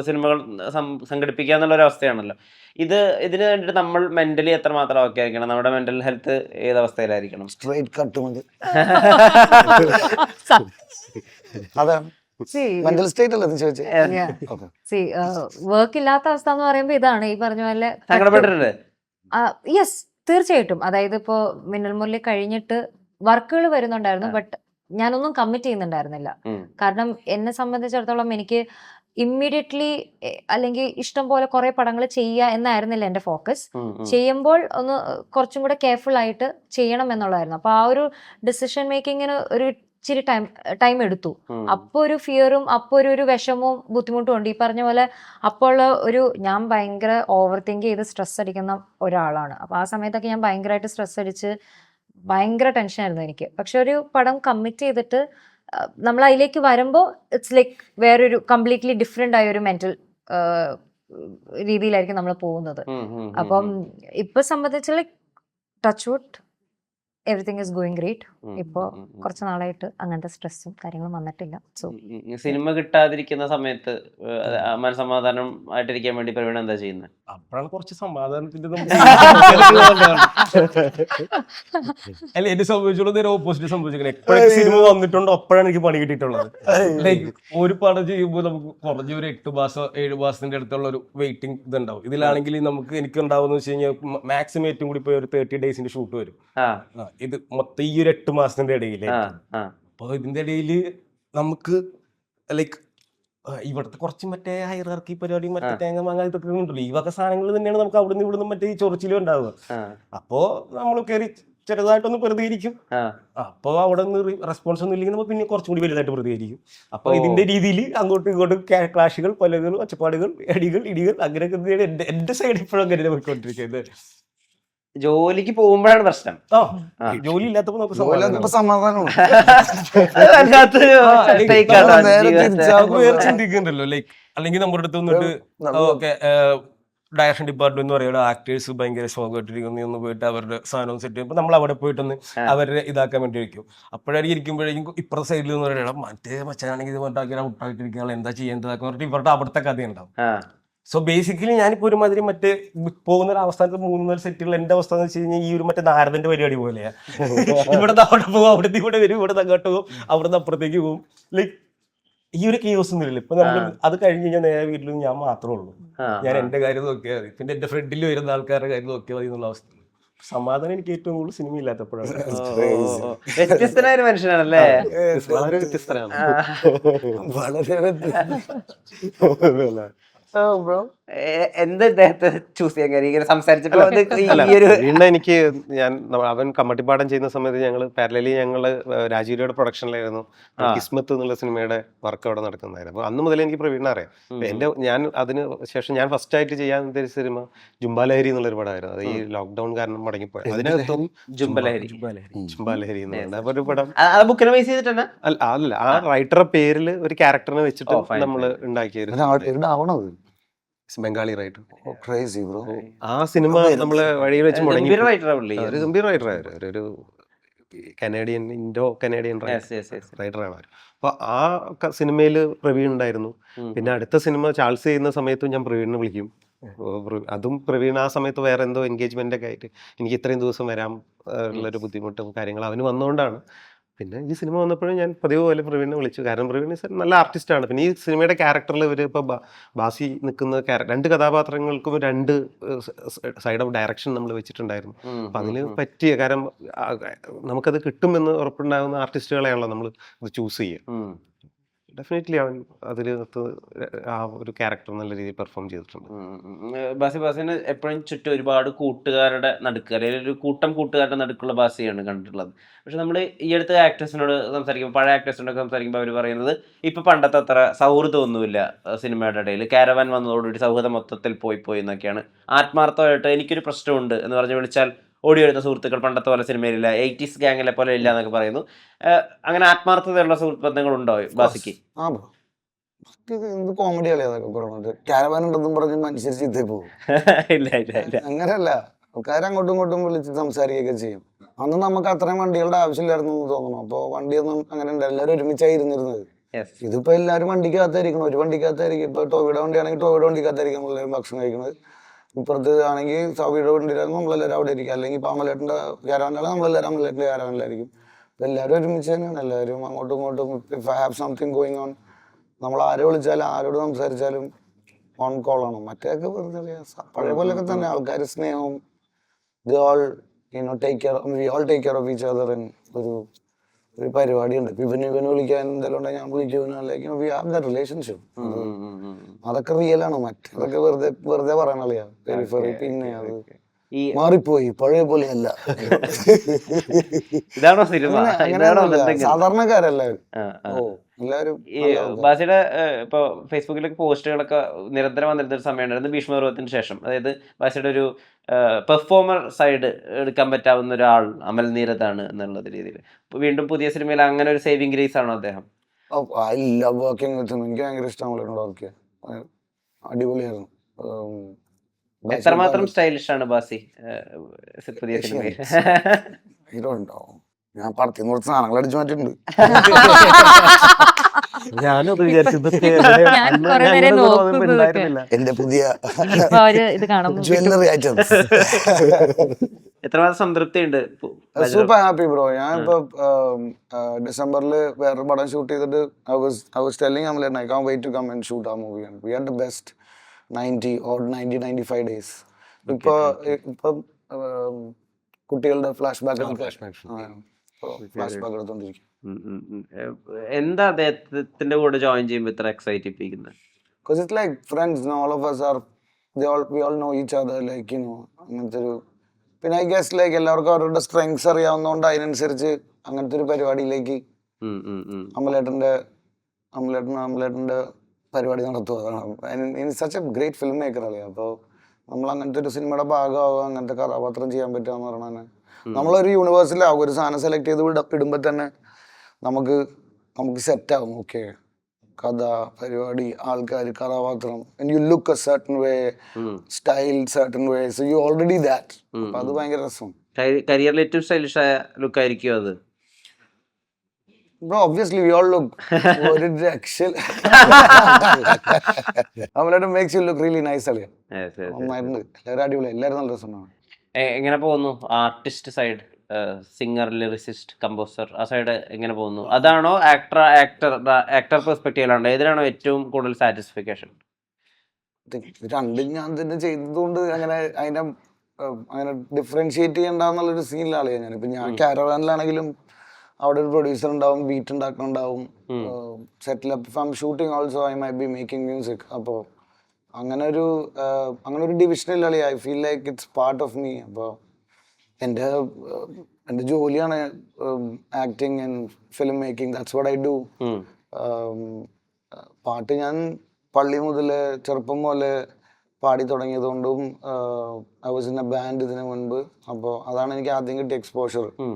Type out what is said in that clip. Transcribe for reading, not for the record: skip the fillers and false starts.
സിനിമകൾ സംഘടിപ്പിക്കുക എന്നുള്ള ഒരു അവസ്ഥയാണല്ലോ. ഇതിന് വേണ്ടിയിട്ട് നമ്മൾ മെന്റലി എത്രമാത്രം ഓക്കെ ആയിരിക്കണം? നമ്മുടെ മെന്റൽ ഹെൽത്ത് ഏത് അവസ്ഥയിലായിരിക്കണം? സ്ട്രൈറ്റ് കട്ട് മതി. അതാണ് മെന്റൽ സ്റ്റേറ്റ് അല്ലേ ചോദിച്ചേ. വർക്ക് ഇല്ലാത്ത അവസ്ഥ എന്ന് പറയുമ്പോ ഇതാണ് ഈ പറഞ്ഞ പോലെ. സങ്കടപ്പെട്ടിട്ടുണ്ട്? യെസ്, തീർച്ചയായിട്ടും. അതായത് ഇപ്പോ മിന്നൽ മുരളി കഴിഞ്ഞിട്ട് വർക്കുകൾ വരുന്നുണ്ടായിരുന്നു, ബട്ട് ഞാനൊന്നും കമ്മിറ്റ് ചെയ്യുന്നുണ്ടായിരുന്നില്ല. കാരണം എന്നെ സംബന്ധിച്ചിടത്തോളം എനിക്ക് ഇമ്മീഡിയറ്റ്ലി അല്ലെങ്കിൽ ഇഷ്ടം പോലെ കുറെ പടങ്ങൾ ചെയ്യുക എന്നായിരുന്നില്ല എന്റെ ഫോക്കസ്. ചെയ്യുമ്പോൾ ഒന്ന് കുറച്ചും കൂടെ കെയർഫുൾ ആയിട്ട് ചെയ്യണം എന്നുള്ളതായിരുന്നു. അപ്പൊ ആ ഒരു ഡിസിഷൻ മേക്കിങ്ങിന് ഒരു ഇച്ചിരി ടൈം എടുത്തു. അപ്പൊ ഒരു ഫിയറും അപ്പൊ ഒരു വിഷമവും ബുദ്ധിമുട്ടും ഉണ്ട്. ഈ പറഞ്ഞ പോലെ അപ്പോൾ ഞാൻ ഭയങ്കര ഓവർ തിങ്ക് ചെയ്ത് സ്ട്രെസ് അടിക്കുന്ന ഒരാളാണ്. അപ്പൊ ആ സമയത്തൊക്കെ ഞാൻ ഭയങ്കരമായിട്ട് സ്ട്രെസ് അടിച്ച് ഭയങ്കര ടെൻഷനായിരുന്നു എനിക്ക്. പക്ഷെ ഒരു പടം കമ്മിറ്റ് ചെയ്തിട്ട് നമ്മൾ അതിലേക്ക് വരുമ്പോൾ ഇറ്റ്സ് ലൈക്ക് വേറൊരു കംപ്ലീറ്റ്ലി ഡിഫറെന്റ് ആയ ഒരു മെന്റൽ രീതിയിലായിരിക്കും നമ്മൾ പോകുന്നത്. അപ്പം ഇപ്പൊ സംബന്ധിച്ച് like touch wood everything is going great. ഇപ്പോ കുറച്ച് നാളായിട്ട് അങ്ങനത്തെ സ്ട്രെസ്സും കാര്യങ്ങളും വന്നിട്ടില്ല. സോ സിനിമ കിട്ടാതിരിക്കുന്ന സമയത്ത് മനസമാധാനം ആയിട്ടിരിക്കാൻ വേണ്ടി പ്രവീൺ എന്താ ചെയ്യുന്നത്? അപ്പോഴാണ് കുറച്ച് സമാധാനത്തിന്റെ അല്ല, എന്നെ സംഭവിച്ചുള്ളത് നേരെ ഓപ്പോസിറ്റ് സംഭവിച്ചിരിക്കുന്നത്. എപ്പോഴൊക്കെ സിനിമ വന്നിട്ടുണ്ടോ അപ്പോഴാണ് എനിക്ക് പണി കിട്ടിയിട്ടുള്ളത്. ലൈക്ക് ഒരു പടം ചെയ്യുമ്പോൾ നമുക്ക് കുറഞ്ഞ ഒരു 8 മാസം 7 മാസത്തിന്റെ അടുത്തുള്ള ഒരു വെയിറ്റിംഗ് ഇതുണ്ടാവും. ഇതിലാണെങ്കിൽ എനിക്ക് ഉണ്ടാവുന്ന വെച്ച് കഴിഞ്ഞാൽ മാക്സിമം ഏറ്റവും കൂടി പോയി ഒരു 30 ഡേയ്സിന്റെ ഷൂട്ട് വരും. ഇത് മൊത്തം ഈ ഒരു 8 മാസത്തിന്റെ ഇടയില്. അപ്പൊ ഇതിന്റെ ഇടയില് നമുക്ക് ലൈക്ക് ഇവിടുത്തെ കുറച്ച് മറ്റേ ഹൈറാർക്കി പരിപാടി, മറ്റേ തേങ്ങ മാങ്ങ ഇതൊക്കെ ഉണ്ടല്ലോ, ഈ വക സാധനങ്ങൾ തന്നെയാണ് നമുക്ക് അവിടുന്ന് ഇവിടുന്ന് മറ്റേ ഈ ചൊറിച്ചിലും ഉണ്ടാവുക. അപ്പോ നമ്മൾ കയറി ചെറുതായിട്ടൊന്ന് പ്രതികരിക്കും. അപ്പൊ അവിടെ നിന്ന് റെസ്പോൺസ് ഒന്നും ഇല്ലെങ്കിൽ നമ്മൾ പിന്നെ കുറച്ചും കൂടി വലുതായിട്ട് പ്രതികരിക്കും. അപ്പൊ ഇതിന്റെ രീതിയിൽ അങ്ങോട്ടും ഇങ്ങോട്ടും ക്ലാഷുകൾ, പലകൾ, ഒച്ചപ്പാടുകൾ, ഇടികൾ അങ്ങനെയൊക്കെ എന്റെ സൈഡ് ഇപ്പോഴും അങ്ങനെ പോയിക്കൊണ്ടിരിക്കുന്നത്. ജോലിക്ക് പോകുമ്പോഴാണ് പ്രശ്നം. ജോലി ഇല്ലാത്തപ്പോ നമുക്ക് ചിന്തിക്കുന്നുണ്ടല്ലോ. ലൈക്ക് അല്ലെങ്കിൽ നമ്മുടെ അടുത്ത് വന്നിട്ട് ഓക്കെ ഡയറക്ഷൻ ഡിപ്പാർട്ട്മെന്റ് എന്ന് പറയുന്നത് ആക്ടേഴ്സ് ഭയങ്കര ശോകമായിട്ടിരിക്കുന്നു ഒന്ന് പോയിട്ട് അവരുടെ സാധനം സെറ്റ് ചെയ്യുമ്പോൾ നമ്മൾ അവിടെ പോയിട്ടൊന്ന് അവരെ ഇതാക്കാൻ വേണ്ടി ഇരിക്കും. അപ്പോഴായിരിക്കും ഇരിക്കുമ്പോഴേക്കും ഇപ്പുറത്തെ സൈഡിൽ നിന്ന് പറയണം മറ്റേ മച്ചാണെങ്കിൽ ഇത് മറ്റാക്കി ഔട്ടായിട്ടിരിക്കുകയാണ്, എന്താ ചെയ്യേണ്ടതാന്ന് പറഞ്ഞിട്ട് ഇവരുടെ അവിടുത്തെ കഥയുണ്ടാവും. സോ ബേസിക്കലി ഞാനിപ്പോ ഒരുമാതിരി മറ്റേ പോകുന്ന ഒരു അവസ്ഥാനത്ത് 3-4 സെറ്റുകൾ എന്റെ അവസ്ഥ എന്ന് വെച്ച് കഴിഞ്ഞാൽ ഈ ഒരു മറ്റേ നാരദന്റെ പരിപാടി പോലെയാ. ഇവിടുന്ന് അവിടെ പോകും, അവിടുന്ന് ഇവിടെ വരും, ഇവിടെ അങ്ങോട്ട് പോകും, അവിടുന്ന് അപ്പുറത്തേക്ക് പോകും. ലൈക്ക് ഈ ഒരു കേസ് ഒന്നുമില്ല. ഇപ്പൊ നമ്മൾ അത് കഴിഞ്ഞ് കഴിഞ്ഞാൽ നേരെ വീട്ടിൽ ഞാൻ മാത്രമേ ഉള്ളൂ. ഞാൻ എന്റെ കാര്യം നോക്കിയാൽ മതി, പിന്നെ എന്റെ ഫ്രണ്ടിൽ വരുന്ന ആൾക്കാരുടെ കാര്യം നോക്കിയാൽ മതി എന്നുള്ള അവസ്ഥ. സമാധാനം എനിക്ക് ഏറ്റവും കൂടുതൽ സിനിമ ഇല്ലാത്തപ്പോഴാണ്. വ്യത്യസ്തനായ മനുഷ്യനാണല്ലേ? വളരെ വ്യത്യസ്തനാണ്. എന്ത് ഇദ്ദേഹത്തെ ചൂസ് ചെയ്യാൻ കാര്യം ഇങ്ങനെ സംസാരിച്ചപ്പോ എനിക്ക് അവൻ കമ്മട്ടിപ്പാടം ചെയ്യുന്ന സമയത്ത് ഞങ്ങള് രാജീവയുടെ പ്രൊഡക്ഷനിലായിരുന്നു കിസ്മത്ത് എന്നുള്ള സിനിമയുടെ വർക്ക് അവിടെ നടക്കുന്നതായിരുന്നു. അപ്പൊ അന്ന് മുതലേ എനിക്ക് പ്രവീണിനെ അറിയാം. ഞാൻ അതിന് ശേഷം ഞാൻ ഫസ്റ്റ് ആയിട്ട് ചെയ്യാൻ ഉദ്ദേശിച്ച സിനിമ ജുംബാലഹരി എന്നുള്ളൊരു പടമായിരുന്നു. അത് ഈ ലോക്ക്ഡൌൺ കാരണം മുടങ്ങിപ്പോയി. അതിനകത്തും ജുംബാലഹരി എന്ന് പറയുന്നത് അപ്പൊ ഒരു പടം അല്ല, ആ റൈറ്ററുടെ പേരിൽ ഒരു ക്യാരക്ടറിനെ വെച്ചിട്ട് നമ്മള് ഉണ്ടാക്കിയത് ബംഗാളി റൈറ്റർ. ആ സിനിമ നമ്മള് വഴിയിൽ വെച്ച് മുടങ്ങി. ഒരു ഗംഭീർ റൈറ്ററായിരുന്നു, ഒരു കനേഡിയൻ, ഇൻഡോ കനേഡിയൻ റൈറ്ററാണ് അവർ. അപ്പൊ ആ സിനിമയിൽ പ്രവീൺ ഉണ്ടായിരുന്നു. പിന്നെ അടുത്ത സിനിമ ചാൾസ് ചെയ്യുന്ന സമയത്തും ഞാൻ പ്രവീണിനെ വിളിക്കും. അതും പ്രവീൺ ആ സമയത്ത് വേറെ എന്തോ എൻഗേജ്മെന്റ് ഒക്കെ ആയിട്ട് എനിക്ക് ഇത്രയും ദിവസം വരാൻ ഉള്ളൊരു ബുദ്ധിമുട്ടും കാര്യങ്ങളും അവന് വന്നുകൊണ്ടാണ്. പിന്നെ ഈ സിനിമ വന്നപ്പോഴും ഞാൻ പതിവ് പോലെ പ്രവീണിനെ വിളിച്ചു. കാരണം പ്രവീൺ നല്ല ആർട്ടിസ്റ്റാണ്. പിന്നെ ഈ സിനിമയുടെ ക്യാരക്ടറിൽ ഇവർ ഇപ്പോൾ ബാസി നിൽക്കുന്ന 2 കഥാപാത്രങ്ങൾക്കും 2 സൈഡ് ഓഫ് ഡയറക്ഷൻ നമ്മൾ വെച്ചിട്ടുണ്ടായിരുന്നു. അപ്പം അതിന് പറ്റിയ, കാരണം നമുക്കത് കിട്ടുമെന്ന് ഉറപ്പുണ്ടാകുന്ന ആർട്ടിസ്റ്റുകളെയാണല്ലോ നമ്മൾ ഇത് ചൂസ് ചെയ്യുക. ഡെഫിനറ്റ്ലി അവൻ അതിനകത്ത് ആ ഒരു ക്യാരക്ടർ നല്ല രീതിയിൽ പെർഫോം ചെയ്തിട്ടുണ്ട്. ബാസിന് എപ്പോഴും ചുറ്റും ഒരുപാട് കൂട്ടുകാരുടെ നടുക്ക്, അല്ലെങ്കിൽ ഒരു കൂട്ടം കൂട്ടുകാരുടെ നടുക്കുള്ള ബാസിയാണ് കണ്ടിട്ടുള്ളത്. പക്ഷെ നമ്മൾ ഈ അടുത്ത ആക്ടേഴ്സിനോട് സംസാരിക്കുമ്പോൾ, പഴയ ആക്ടേഴ്സിനോട് സംസാരിക്കുമ്പോൾ അവർ പറയുന്നത് ഇപ്പൊ പണ്ടത്തെ അത്ര സൗഹൃദമൊന്നുമില്ല സിനിമയുടെ ഇടയിൽ. കാരവാൻ വന്നതോടുകൂടി സൗഹൃദം മൊത്തത്തിൽ പോയി എന്നൊക്കെയാണ്. ആത്മാർത്ഥമായിട്ട് എനിക്കൊരു പ്രശ്നമുണ്ട് എന്ന് പറഞ്ഞ് വിളിച്ചാൽ ഓടി വരുന്ന സുഹൃത്തുക്കൾ പണ്ടത്തെ പോലെ സിനിമയിലില്ല, 80s ഗാങ്ങിലെ പോലെ ഇല്ല എന്നൊക്കെ പറയുന്നു. അങ്ങനെ ആത്മാർത്ഥതയുള്ള സുഹൃത്ത് ബന്ധങ്ങളുണ്ടോ ബാസിക്ക്? കോമഡി കളിയാതൊക്കെ പറഞ്ഞത് കാരവാൻ ഉണ്ടെന്നും പറഞ്ഞ് മനുഷ്യർ ചിത്തേ പോകും. അങ്ങനെയല്ല, ആൾക്കാർ അങ്ങോട്ടും ഇങ്ങോട്ടും വിളിച്ച് സംസാരിക്കുകയൊക്കെ ചെയ്യും. അന്ന് നമുക്ക് അത്രയും വണ്ടികളുടെ ആവശ്യമില്ലായിരുന്നു എന്ന് തോന്നുന്നു. അപ്പോൾ വണ്ടിയൊന്നും അങ്ങനെ ഉണ്ട്, എല്ലാവരും ഒരുമിച്ചായിരുന്നിരുന്നത്. Yes. ഇതിപ്പോ എല്ലാവരും വണ്ടിക്കകത്തായിരിക്കണം, ഒരു വണ്ടിക്കകത്തായിരിക്കും. ഇപ്പൊ ടോവിയുടെ വണ്ടിയാണെങ്കിൽ ടോവിയുടെ വണ്ടിക്കകത്തായിരിക്കും നമ്മളെല്ലാവരും ഭക്ഷണം കഴിക്കുന്നത്. ഇപ്പുറത്ത് ആണെങ്കിൽ സൗബിയുടെ വണ്ടിയിലാണെങ്കിൽ നമ്മളെല്ലാവരും അവിടെ ഇരിക്കും. അല്ലെങ്കിൽ ഇപ്പൊ അമലേട്ടൻ്റെ ക്യാരവനിലാണെങ്കിൽ നമ്മളെല്ലാവരും അമലേട്ടൻ്റെ ക്യാരവനിലായിരിക്കും. എല്ലാവരും ഒരുമിച്ച് തന്നെയാണ്, എല്ലാവരും അങ്ങോട്ടും ഇങ്ങോട്ടും. If I have something going on, നമ്മൾ ആരെ വിളിച്ചാലും ആരോട് സംസാരിച്ചാലും ഓൺ കോളാണ്. മറ്റേതൊക്കെ വെറുതെ പഴയ പോലെയൊക്കെ തന്നെ ആൾക്കാർ സ്നേഹവും take care of each other. ഒരു പരിപാടിയുണ്ട്, ഇവന് വിളിക്കാൻ എന്തെങ്കിലും ഉണ്ടെങ്കിൽ ഞാൻ വിളിക്കും. We have the relationship. അതൊക്കെ റിയലാണ്. മറ്റേതൊക്കെ വെറുതെ പറയണല്ലേ പെരിഫറി. പിന്നെ അത് ഈ മാറിപ്പോയി, പഴയ പോലെയല്ല. ഇതാണോ സിനിമ? സാധാരണക്കാരെല്ലാവരും എല്ലാവരും ഈ ബാസിയുടെ ഇപ്പൊ ഫേസ്ബുക്കിലൊക്കെ പോസ്റ്റുകളൊക്കെ നിരന്തരം വന്നിരുന്ന ഒരു സമയമുണ്ടായിരുന്നു ഭീഷ്മപർവത്തിന് ശേഷം. അതായത് ബാസിയുടെ ഒരു പെർഫോമർ സൈഡ് എടുക്കാൻ പറ്റാവുന്ന ഒരാൾ അമൽ നീരദാണ് എന്നുള്ള രീതിയിൽ. വീണ്ടും പുതിയ സിനിമയിൽ അങ്ങനെ ഒരു സേവിങ് ഗ്രേസ് ആണോ അദ്ദേഹം? I love working with him. എനിക്ക് ഭയങ്കര ഇഷ്ടമാണ് വർക്ക് ചെയ്യാൻ. അടിപൊളിയായിരുന്നു. എത്രമാത്രം സ്റ്റൈലിഷ് ആണ് ബാസി പുതിയ സിനിമയിൽ? ഇതുണ്ടോ, ഞാൻ പടത്തിൽ കുറച്ച് സാധനങ്ങൾ അടിച്ചു മാറ്റിട്ടുണ്ട്. ഞാനത് വിചാരിച്ചത് ഞാൻ കുറെ നേരം നോക്കുന്നതൊക്കെ എന്റെ പുതിയ ഇപ്പൊ ഇത് കാണുമ്പോൾ ജ്വല്ലറി ഐറ്റംസ്. എത്രമാത്രം സംതൃപ്തി ഉണ്ട്? Super happy bro. ഞാൻ ഇപ്പൊ ഡിസംബറിൽ വേറൊരു പടം ഷൂട്ട് ചെയ്തിട്ട് I was telling Amlan I can't wait to come and shoot our movie, and we had the best 95 days. ഇപ്പൊ കുട്ടികളുടെ ഫ്ലാഷ് ബാക്ക് എടുത്തോണ്ടിരിക്കും. എന്താ അദ്ദേഹത്തിന്റെ കൂടെ ജോയിൻ ചെയ്യുമ്പോൾ ഇത്ര excite ചെയ്യിപ്പിക്കുന്നത്? Because it's like friends, you know, all of us are, we all know each other, like, you know, അങ്ങനത്തെ ഒരു. പിന്നെ ഐ ഗസ് ലൈക്ക് എല്ലാവർക്കും അവരുടെ സ്ട്രെങ്സ് അറിയാവുന്നതുകൊണ്ട് അതിനനുസരിച്ച് അങ്ങനത്തെ ഒരു പരിപാടിയിലേക്ക് അമലേട്ടന്റെ പരിപാടി നടത്തുക. Such A great film maker അല്ലേ. അപ്പോൾ നമ്മൾ അങ്ങനത്തെ ഒരു സിനിമയുടെ ഭാഗമാവുക, അങ്ങനത്തെ കഥാപാത്രം ചെയ്യാൻ പറ്റുക എന്ന് പറഞ്ഞാൽ നമ്മളൊരു യൂണിവേഴ്സിലാവും. ഒരു സാധനം സെലക്ട് ചെയ്ത് ഇടുമ്പോൾ തന്നെ നമുക്ക് സെറ്റാവും. ഓക്കെ, കഥ, പരിപാടി, ആൾക്കാർ, കഥാപാത്രം, and you look a certain way, style certain way, so you already that. അപ്പോൾ അത് ഭയങ്കര രസം. കരിയറിൽ ഏറ്റവും സ്റ്റൈലിഷ് ആയ ലുക്ക് ആയിരിക്കും അത്? Bro, obviously we all look ഒരു രക്ഷ. അവളോട് makes you look really nice അല്ലേ. നന്നായിട്ടുണ്ട്. എല്ലാവരും അടിപൊളി, എല്ലാവരും നല്ല രസമാണ്. എങ്ങനെ പോകുന്നു artist side? Singer, lyricist, composer, ആ സൈഡ് എങ്ങനെ പോകുന്നു? അതാണോ ആക്ടർ പെർസ്പെക്റ്റീവിലാണോ? ഏതിനാണോ ഏറ്റവും കൂടുതൽ സാറ്റിസ്ഫിക്കേഷൻ? രണ്ടും ഞാൻ തന്നെ ചെയ്തതുകൊണ്ട് അങ്ങനെ ഡിഫറൻഷിയേറ്റ് ചെയ്യണ്ടെന്നുള്ളൊരു സീനിലാണ് ഞാൻ. ഇപ്പൊ ഞാൻ കാരവാനിലാണെങ്കിലും അവിടെ ഒരു പ്രൊഡ്യൂസർ ഉണ്ടാവും, ബീറ്റ് ഉണ്ടാക്കുന്നുണ്ടാവും, സെറ്റിൽ if I'm shooting also I may be making music. അപ്പോൾ അങ്ങനെ ഒരു ഡിവിഷനിലാണ്. I feel like it's part of me. അപ്പോൾ എൻ്റെ ജോലിയാണ് acting and film making. That's what I do. പാട്ട് ഞാൻ പള്ളി മുതൽ ചെറുപ്പം പോലെ പാടി തുടങ്ങിയതുകൊണ്ടും I was in a band ഇതിനു മുൻപ്. അപ്പോൾ അതാണ് എനിക്ക് ആദ്യം കിട്ടിയ എക്സ്പോഷർ.